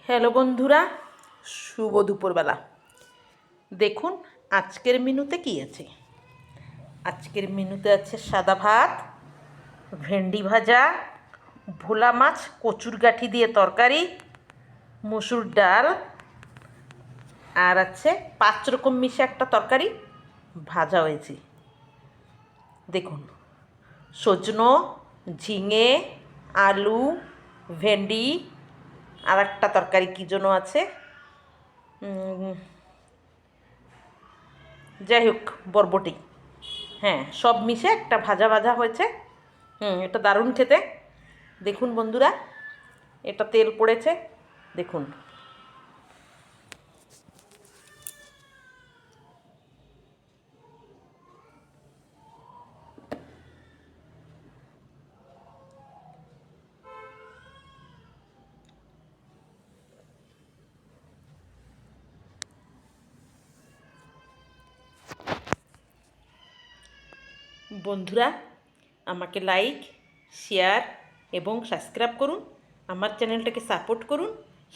Hello বন্ধুরা, শুভ দুপুরবেলা। দেখুন আজকের মেনুতে কি আছে। আজকের মেনুতে আছে সাদা ভাত, ভেন্ডি ভাজা, ভোলা মাছ কচুর গাঁঠি দিয়ে তরকারি, মসুর ডাল, আর আছে 5 রকম মিশে একটা তরকারি ভাজা হয়েছে। দেখুন সজনো, ঝিঙে, আলু, ভেন্ডি, আর একটা তরকারি কী যেন আছে, যাই হোক বরবটি, হ্যাঁ সব মিশে একটা ভাজা ভাজা হয়েছে। এটা দারুণ খেতে। দেখুন বন্ধুরা, এটা তেল পড়েছে দেখুন। বন্ধুরা আমাকে লাইক, শেয়ার এবং সাবস্ক্রাইব করুন। আমার চ্যানেলটাকে সাপোর্ট করুন।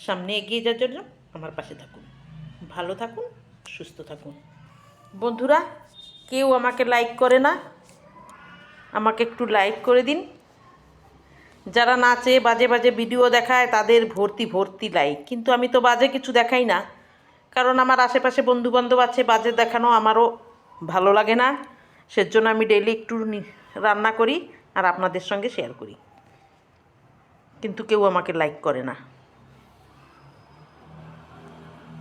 সামনে এগিয়ে যাওয়ার জন্য আমার পাশে থাকুন। ভালো থাকুন, সুস্থ থাকুন। বন্ধুরা কেউ আমাকে লাইক করে না, আমাকে একটু লাইক করে দিন। যারা নাচে বাজে বাজে ভিডিও দেখায় তাদের ভর্তি ভর্তি লাইক, কিন্তু আমি তো বাজে কিছু দেখাই না, কারণ আমার আশেপাশে বন্ধুবান্ধব আছে, বাজে দেখানো আমারও ভালো লাগে না। সেজন্য আমি ডেইলি একটু রান্না করি আর আপনাদের সঙ্গে শেয়ার করি, কিন্তু কেউ আমাকে লাইক করে না।